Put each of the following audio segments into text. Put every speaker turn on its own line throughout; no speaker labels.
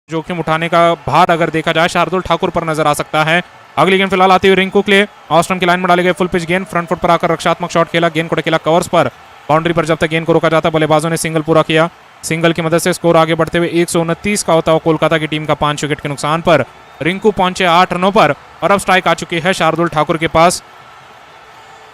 जोखिम उठाने का भार अगर देखा जाए शार्दुल ठाकुर पर नजर आ सकता है। अगली गेंद फिलहाल आती हुई रिंकू के लिए, ऑस्ट्रम की लाइन में डाले गए फुल पिच गेंद, फ्रंट फुट पर आकर रक्षात्मक शॉट खेला, गेंद को ढकेला कवर्स पर, बाउंड्री पर जब तक गेंद को रोका जाता बल्लेबाजों ने सिंगल पूरा किया। सिंगल की मदद से स्कोर आगे बढ़ते हुए 129 का होता हुआ कोलकाता की टीम का 5 विकेट के नुकसान पर। रिंकू पहुंचे 8 रनों पर और अब स्ट्राइक आ चुकी है शार्दुल ठाकुर के पास।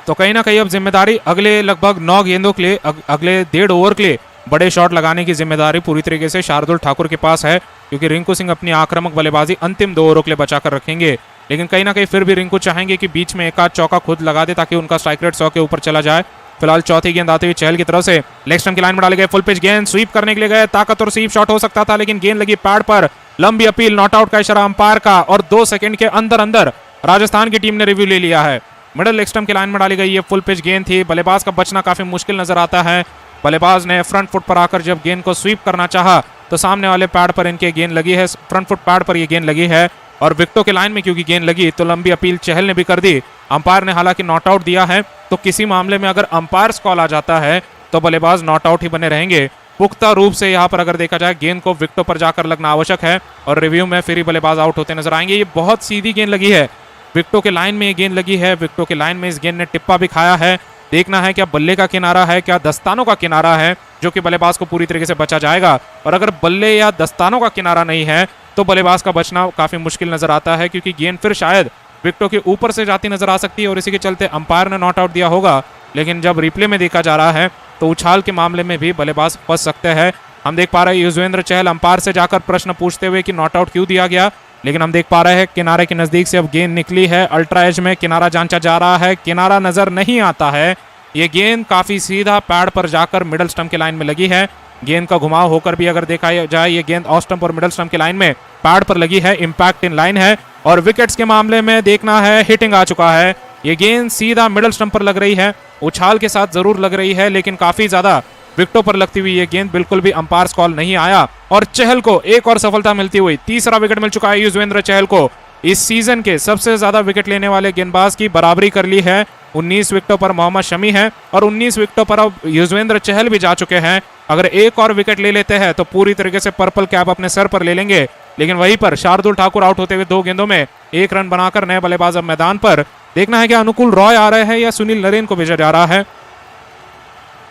तो कहीं ना कहीं अब जिम्मेदारी अगले लगभग 9 गेंदों के लिए, अगले 1.5 ओवर के लिए बड़े शॉट लगाने की जिम्मेदारी पूरी तरीके से शार्दुल ठाकुर के पास है, क्योंकि रिंकू सिंह अपनी आक्रामक बल्लेबाजी अंतिम 2 ओवरों के लिए बचाकर रखेंगे। लेकिन कहीं ना कहीं फिर भी रिंकू चाहेंगे कि बीच में एक आध चौका खुद लगा दे ताकि उनका स्ट्राइक रेट 100 के ऊपर चला जाए। फिलहाल चौथी गेंद आते हुए चहल की तरफ से, लेग स्टंप की लाइन में डाले गए फुल पिच गेंद, स्वीप करने के लिए गए, ताकतवर स्वीप शॉट हो सकता था लेकिन गेंद लगी पैड पर। लंबी अपील, नॉट आउट का इशारा अंपायर का और 2 सेकंड के अंदर अंदर राजस्थान की टीम ने रिव्यू ले लिया है। मिडल लेग स्टंप की लाइन में डाली गई ये फुल पिच गेंद थी, बल्लेबाज का बचना काफी मुश्किल नजर आता है। बल्लेबाज ने फ्रंट फुट पर आकर जब गेंद को स्वीप करना चाहा तो सामने वाले पैड पर इनके गेंद लगी है, फ्रंट फुट पैड पर ये गेंद लगी है और विकेटों के लाइन में क्योंकि गेंद लगी तो लंबी अपील चहल ने भी कर दी। अंपायर ने हालांकि नॉट आउट दिया है, तो किसी मामले में अगर अंपायर कॉल आ जाता है तो बल्लेबाज नॉट आउट ही बने रहेंगे। पुख्ता रूप से यहाँ पर अगर देखा जाए गेंद को विकेटों पर जाकर लगना आवश्यक है और रिव्यू में फिर ही बल्लेबाज आउट होते नजर आएंगे। ये बहुत सीधी गेंद लगी है, विकेटों के लाइन में ये गेंद लगी है, विकेटों के लाइन में इस गेंद ने टिप्पा भी खाया है। देखना है क्या बल्ले का किनारा है, क्या दस्तानों का किनारा है जो कि बल्लेबाज को पूरी तरीके से बचा जाएगा। और अगर बल्ले या दस्तानों का किनारा नहीं है तो बल्लेबाज का बचना काफी मुश्किल नजर आता है, क्योंकि गेंद फिर शायद विकेटों के ऊपर से जाती नजर आ सकती है और इसी के चलते अंपायर ने नॉट आउट दिया होगा। लेकिन जब रिप्ले में देखा जा रहा है तो उछाल के मामले में भी बल्लेबाज फंस सकते हैं। हम देख पा रहे हैं युजवेंद्र चहल अंपायर से जाकर प्रश्न पूछते हुए कि नॉट आउट क्यों दिया गया, लेकिन हम देख पा रहे हैं किनारे के नजदीक से अब गेंद निकली है, अल्ट्रा एज में किनारा जांचा जा रहा है, किनारा नजर नहीं आता है। ये गेंद काफी सीधा पैड पर जाकर मिडल स्टंप के लाइन में लगी है। गेंद का घुमाव होकर भी अगर देखा जाए ये गेंद ऑफ स्टंप और मिडल स्टंप के लाइन में पैड पर लगी है, इंपैक्ट इन लाइन है। और विकेट्स के मामले में देखना है हिटिंग आ चुका है, ये गेंद सीधा मिडल स्टंप पर लग रही है, उछाल के साथ जरूर लग रही है लेकिन काफी ज्यादा विकेटों पर लगती हुई ये गेंद बिल्कुल भी अंपायर कॉल नहीं आया। और चहल को एक और सफलता मिलती हुई, तीसरा विकेट मिल चुका है युजवेंद्र चहल को। इस सीजन के सबसे ज्यादा विकेट लेने वाले गेंदबाज की बराबरी कर ली है। 19 विकेटों पर मोहम्मद शमी है और 19 विकेटों पर अब युजवेंद्र चहल भी जा चुके हैं। अगर एक और विकेट ले लेते हैं तो पूरी तरीके से पर्पल कैप अपने सर पर ले लेंगे। लेकिन वहीं पर शार्दुल ठाकुर आउट होते हुए 2 गेंदों में 1 रन बनाकर नए बल्लेबाज अब मैदान पर। देखना है कि अनुकूल रॉय आ रहे हैं या सुनील नरेन को भेजा जा रहा है।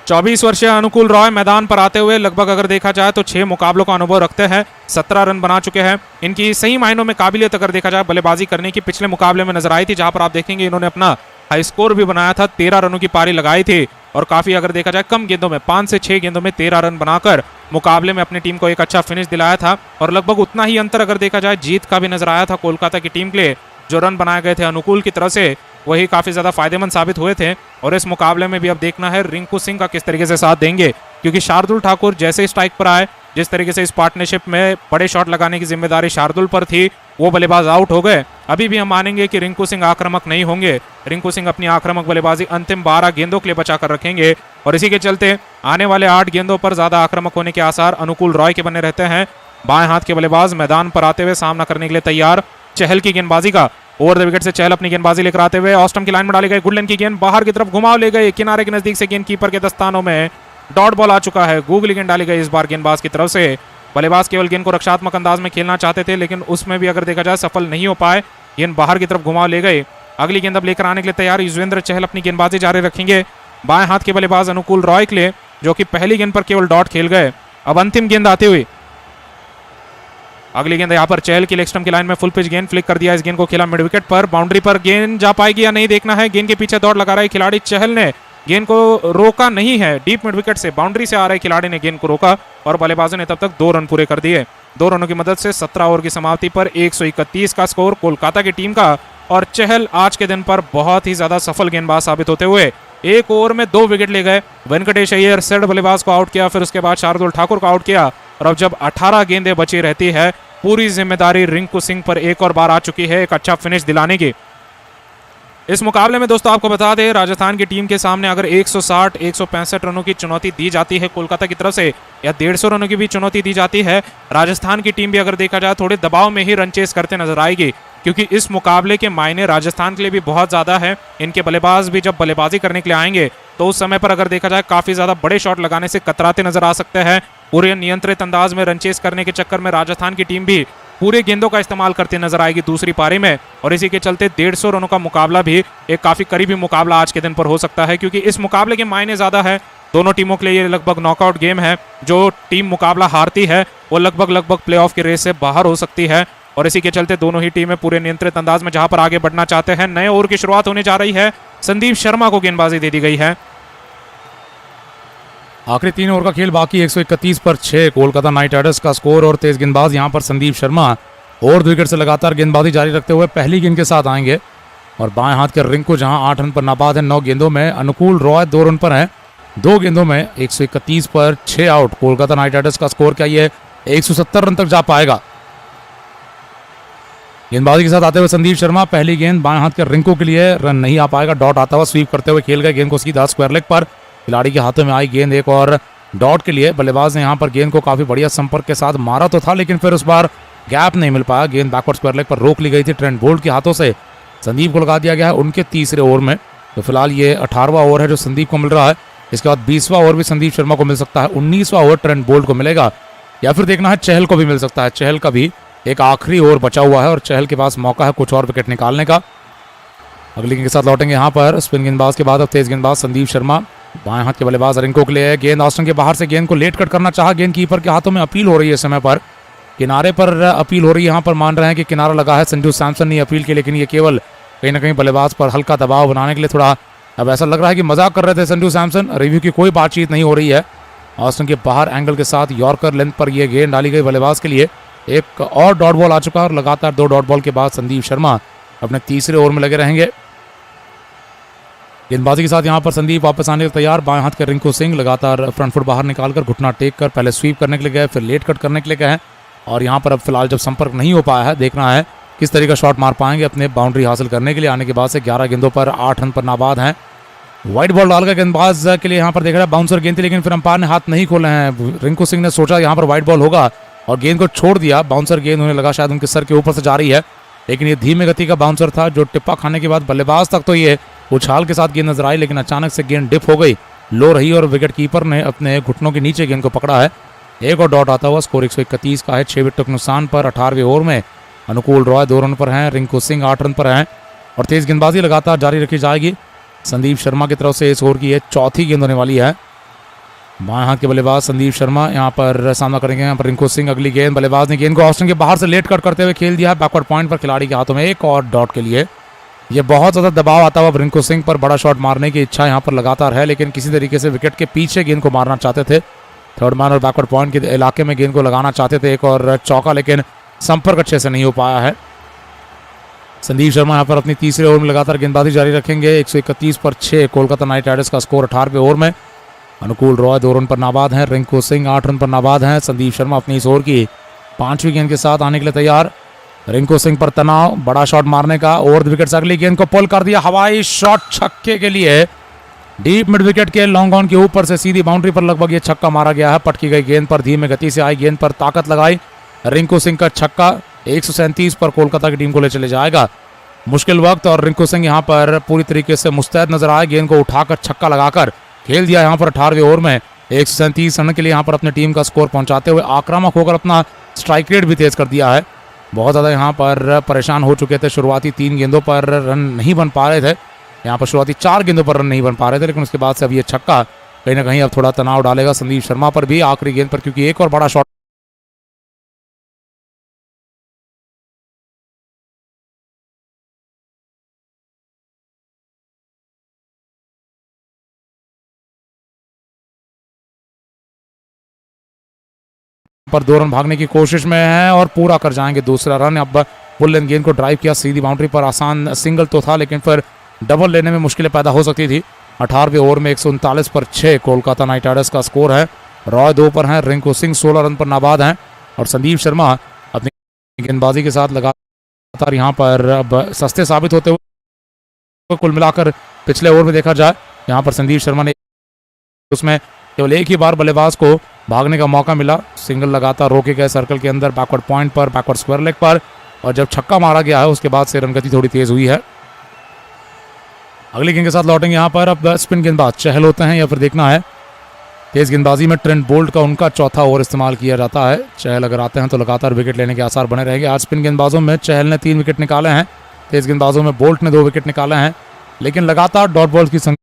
24 वर्षीय अनुकूल रॉय मैदान पर आते हुए लगभग अगर देखा जाए तो 6 मुकाबलों का अनुभव रखते हैं, 17 रन बना चुके हैं। इनकी सही मायनों में काबिलियत अगर देखा जाए बल्लेबाजी करने की पिछले मुकाबले में नजर आई थी, जहां पर आप देखेंगे इन्होंने अपना हाई स्कोर भी बनाया था, 13 रनों की पारी लगाई थी और काफी अगर देखा जाए कम गेंदों में 5 से 6 गेंदों में 13 रन बनाकर मुकाबले में अपनी टीम को एक अच्छा फिनिश दिलाया था। और लगभग उतना ही अंतर अगर देखा जाए जीत का भी नजर आया था कोलकाता की टीम के लिए। जो रन बनाए गए थे अनुकूल की तरफ से वही काफी ज्यादा फायदेमंद साबित हुए थे। और इस मुकाबले में भी अब देखना है रिंकू सिंह का किस तरीके से साथ देंगे, क्योंकि शार्दुल ठाकुर जैसे स्ट्राइक पर आए, जिस तरीके से इस पार्टनरशिप में बड़े शॉट लगाने की जिम्मेदारी शार्दुल पर थी, वो बल्लेबाज आउट हो गए। अभी भी हम मानेंगे कि रिंकू सिंह आक्रामक नहीं होंगे, रिंकू सिंह अपनी आक्रामक बल्लेबाजी अंतिम 12 गेंदों के लिए बचाकर रखेंगे और इसी के चलते आने वाले 8 गेंदों पर ज्यादा आक्रामक होने के आसार अनुकूल रॉय के बने रहते हैं। बाएं हाथ के बल्लेबाज मैदान पर आते हुए सामना करने के लिए तैयार। चहल की गेंदबाजी का ओवर द विकेट से चहल अपनी गेंदबाजी लेकर आते हुए ऑस्टम की लाइन में डाली गई गुडलैंड की गेंद बाहर की तरफ घुमाव ले गए, किनारे के नजदीक से गेंद कीपर के दस्तानों में डॉट बॉल आ चुका है। गूगली गेंद डाली गई इस बार गेंदबाज की तरफ से। बल्लेबाज केवल गेंद को रक्षात्मक अंदाज में खेलना चाहते थे लेकिन उसमें भी अगर देखा जाए सफल नहीं हो पाए, गेंद बाहर की तरफ घुमाव ले गए। अगली गेंद अब लेकर आने के लिए तैयार युजवेंद्र चहल अपनी गेंदबाजी जारी रखेंगे। बाएं हाथ के बल्लेबाज अनुकूल रॉय के लिए, जो कि पहली गेंद पर केवल डॉट खेल गए। अब अंतिम गेंद आती हुई, अगली गेंद यहाँ पर चहल की लेग स्टंप की लाइन में फुल पिच गेंद फ्लिक कर दिया, इस गेंद को खेला मिड विकेट पर। बाउंड्री पर गेंद जा पाएगी या नहीं देखना है, गेंद के पीछे दौड़ लगा रहे खिलाड़ी चहल ने गेंद को रोका नहीं है, डीप मिड विकेट से बाउंड्री से आ रहे खिलाड़ी ने गेंद को रोका और बल्लेबाजों ने तब तक 2 रन पूरे कर दिए। 2 रनों की मदद से 17 ओवर की समाप्ति पर 131 का स्कोर कोलकाता की टीम का। और चहल आज के दिन पर बहुत ही ज्यादा सफल गेंदबाज साबित होते हुए 1 ओवर में 2 विकेट ले गए। वेंकटेश अय्यर सेड बल्लेबाज को आउट किया, फिर उसके बाद शार्दुल ठाकुर को आउट किया और अब जब 18 गेंदें बची रहती है, पूरी जिम्मेदारी रिंकू सिंह पर एक और बार आ चुकी है एक अच्छा फिनिश दिलाने की। इस मुकाबले में दोस्तों आपको बता दें, राजस्थान की टीम के सामने अगर 160-165 रनों की चुनौती दी जाती है कोलकाता की तरफ से, या 150 रनों की भी चुनौती दी जाती है, राजस्थान की टीम भी अगर देखा जाए थोड़े दबाव में ही रन चेस करते नजर आएगी, क्योंकि इस मुकाबले के मायने राजस्थान के लिए भी बहुत ज्यादा है। इनके बल्लेबाज भी जब बल्लेबाजी करने के लिए आएंगे तो उस समय पर अगर देखा जाए काफी ज्यादा बड़े शॉट लगाने से कतराते नजर आ सकते हैं। पूरे नियंत्रित अंदाज में रन चेस करने के चक्कर में राजस्थान की टीम भी पूरे गेंदों का इस्तेमाल करती नजर आएगी दूसरी पारी में, और इसी के चलते 150 रनों का मुकाबला भी एक काफी करीबी मुकाबला आज के दिन पर हो सकता है, क्योंकि इस मुकाबले के मायने ज्यादा है। दोनों टीमों के लिए ये लगभग नॉकआउट गेम है। जो टीम मुकाबला हारती है वो लगभग प्लेऑफ की रेस से बाहर हो सकती है, और इसी के चलते दोनों ही टीमें पूरे नियंत्रित अंदाज में जहां पर आगे बढ़ना चाहते हैं। नए ओवर की शुरुआत होने जा रही है। संदीप शर्मा को गेंदबाजी दे दी गई है।
आखिरी 3 ओवर का खेल बाकी, 131 पर 6 कोलकाता नाइट राइडर्स का स्कोर, और तेज गेंदबाज यहां पर संदीप शर्मा और 2 विकेट से लगातार गेंदबाजी जारी रखते हुए पहली गेंद के साथ आएंगे। और बाएं हाथ के रिंकू जहां 8 रन पर नाबाद है 9 गेंदों में। अनुकूल रॉय 2 रन पर है 2 गेंदों में, 131 पर 6 आउट कोलकाता नाइट राइडर्स का स्कोर। क्या ये 170 रन तक जा पाएगा? गेंदबाजी के साथ आते हुए संदीप शर्मा, पहली गेंद बाएं हाथ के रिंकू के लिए, रन नहीं आ पाएगा। डॉट आता हुआ स्वीप करते हुए खेल गए गेंद को सीधा स्क्वायर लेग पर। खिलाड़ी के हाथों में आई गेंद एक और डॉट के लिए। बल्लेबाज ने यहां पर गेंद को काफी बढ़िया संपर्क के साथ मारा तो था, लेकिन फिर उस बार गैप नहीं मिल पाया। गेंद बैकवर्ड स्क्वायर लेग पर रोक ली गई थी ट्रेंट बोल्ट के हाथों से। संदीप को लगा दिया गया है उनके तीसरे ओवर में। तो फिलहाल ये 18वां ओवर है जो संदीप को मिल रहा है। इसके बाद 20वां ओवर भी संदीप शर्मा को मिल सकता है, 19वां ओवर ट्रेंट बोल्ट को मिलेगा, या फिर देखना है चहल को भी मिल सकता है। चहल का भी एक आखिरी ओवर बचा हुआ है और चहल के पास मौका है कुछ और विकेट निकालने का। अगली गेंद के साथ लौटेंगे यहाँ पर स्पिन गेंदबाज के बाद अब तेज गेंदबाज संदीप शर्मा। बाएं हाथ के बल्लेबाज रिंको के लिए गेंद ऑस्टन के बाहर से गेंद को लेट कट करना चाहा। गेंद कीपर के हाथों में अपील हो रही है, समय पर किनारे पर अपील हो रही है। यहाँ पर मान रहे हैं कि किनारा लगा है। संजू सैमसन ने अपील की, लेकिन ये केवल कहीं ना कहीं बल्लेबाज पर हल्का दबाव बनाने के लिए थोड़ा अब ऐसा लग रहा है कि मजाक कर रहे थे संजू सैमसन। रिव्यू की कोई बातचीत नहीं हो रही है। ऑस्टन के बाहर एंगल के साथ यॉर्कर लेंथ पर यह गेंद डाली गई बल्लेबाज के लिए। एक और डॉट बॉल आ चुका है और लगातार 2 डॉट बॉल के बाद संदीप शर्मा अपने तीसरे ओवर में लगे रहेंगे। गेंदबाजी के साथ यहां पर संदीप वापस आने के तैयार। बाएं हाथ के रिंकू सिंह लगातार फ्रंट फुट बाहर निकालकर घुटना टेक कर पहले स्वीप करने के लिए गए, फिर लेट कट करने के लिए गए, और यहां पर अब फिलहाल जब संपर्क नहीं हो पाया है, देखना है किस तरीके का शॉट मार पाएंगे अपने बाउंड्री हासिल करने के लिए। आने के बाद से 11 गेंदों पर 8 रन पर नाबाद हैं। व्हाइट बॉल डालकर गेंदबाज के लिए यहाँ पर देख रहा है बाउंसर गेंद थी, लेकिन फिर अंपायर ने हाथ नहीं खोले हैं। रिंकू सिंह ने सोचा यहाँ पर व्हाइट बॉल होगा और गेंद को छोड़ दिया। बाउंसर गेंद उन्हें लगा शायद उनके सर के ऊपर से जा रही है, लेकिन ये धीमे गति का बाउंसर था जो टिप्पा खाने के बाद बल्लेबाज तक तो ये उछाल के साथ गेंद नजर आई, लेकिन अचानक से गेंद डिप हो गई, लो रही और विकेट कीपर ने अपने घुटनों के नीचे गेंद को पकड़ा है। एक और डॉट आता हुआ। स्कोर 131 का है 6 विकेट नुकसान पर 18वें ओवर में। अनुकूल रॉय 2 रन पर हैं, रिंकू सिंह 8 रन पर हैं, और तेज गेंदबाजी लगातार जारी रखी जाएगी। संदीप शर्मा की तरफ से इस ओवर की ये चौथी गेंद होने वाली है। बाएं हाथ के बल्लेबाज संदीप शर्मा यहाँ पर सामना करेंगे। यहाँ पर रिंकू सिंह अगली गेंद, बल्लेबाज ने गेंद को ऑस्टन के बाहर से लेट कट करते हुए खेल दिया है बैकवर्ड पॉइंट पर। खिलाड़ी के हाथों में एक और डॉट के लिए। ये बहुत ज़्यादा दबाव आता हुआ रिंकू सिंह पर। बड़ा शॉट मारने की इच्छा यहाँ पर लगातार है, लेकिन किसी तरीके से विकेट के पीछे गेंद को मारना चाहते थे। थर्ड मैन और बैकवर्ड पॉइंट के इलाके में गेंद को लगाना चाहते थे एक और चौका, लेकिन संपर्क अच्छे से नहीं हो पाया है। संदीप शर्मा यहाँ पर अपनी तीसरे ओवर में लगातार गेंदबाजी जारी रखेंगे। 131 पर 6 कोलकाता नाइट राइडर्स का स्कोर 18वें ओवर में। अनुकूल रॉय 2 रन पर नाबाद हैं, रिंकू सिंह 8 रन पर नाबाद हैं। संदीप शर्मा अपनी इस ओवर की 5वीं गेंद के साथ आने के लिए तैयार। रिंकू सिंह पर तनाव, बड़ा शॉट मारने का। ओवर द विकेट से अगली गेंद को पुल कर दिया, हवाई शॉट छक्के के लिए। डीप मिड विकेट के लॉन्ग ऑन के ऊपर से सीधी बाउंड्री पर लगभग ये छक्का मारा गया है। पटकी गई गेंद पर धीमे गति से आई गेंद पर ताकत लगाई। रिंकू सिंह का छक्का 137 पर कोलकाता की टीम को ले चले जाएगा। मुश्किल वक्त और रिंकू सिंह यहाँ पर पूरी तरीके से मुस्तैद नजर आए। गेंद को उठाकर छक्का लगाकर खेल दिया यहाँ पर 18वें ओवर में। 137 रन के लिए यहाँ पर अपने टीम का स्कोर पहुंचाते हुए आक्रामक होकर अपना स्ट्राइक रेट भी तेज कर दिया है। बहुत ज़्यादा यहाँ पर परेशान हो चुके थे। शुरुआती 3 गेंदों पर रन नहीं बन पा रहे थे। यहाँ पर शुरुआती 4 गेंदों पर रन नहीं बन पा रहे थे, लेकिन उसके बाद से अब ये छक्का कहीं ना कहीं अब थोड़ा तनाव डालेगा संदीप शर्मा पर भी आखिरी गेंद पर, क्योंकि एक और बड़ा शॉट पर 2 रन भागने की कोशिश में है और पूरा कर जाएंगे दूसरा रन। अब फुल लेंथ गेंद को ड्राइव किया सीधी बाउंड्री पर। आसान सिंगल तो था, लेकिन फिर डबल लेने में मुश्किलें पैदा हो सकती थी। 18वें ओवर में 139 पर 6 कोलकाता नाइट राइडर्स का स्कोर है। रॉय 2 पर हैं, रिंकू सिंह 16 रन पर नाबाद हैं, और संदीप शर्मा अपनी गेंदबाजी के साथ लगातार यहाँ पर अब सस्ते साबित होते हुए। कुल मिलाकर पिछले ओवर में देखा जाए, यहाँ पर संदीप शर्मा ने उसमें केवल एक ही बार बल्लेबाज को भागने का मौका मिला। सिंगल लगातार रोके गए सर्कल के अंदर बैकवर्ड पॉइंट पर, बैकवर्ड स्क्वायर लेग पर, और जब छक्का मारा गया है उसके बाद से रन गति थोड़ी तेज हुई है। अगली गेंद के साथ लौटेंगे यहाँ पर अब स्पिन गेंदबाज चहल होते हैं या फिर देखना है तेज गेंदबाजी में ट्रेंट बोल्ट का उनका चौथा ओवर इस्तेमाल किया जाता है। चहल अगर आते हैं तो लगातार विकेट लेने के आसार बने रहेंगे। आज स्पिन गेंदबाजों में चहल ने 3 विकेट निकाले हैं, तेज गेंदबाजों में बोल्ट ने 2 विकेट निकाले हैं, लेकिन लगातार डॉट बॉल्स की संख्या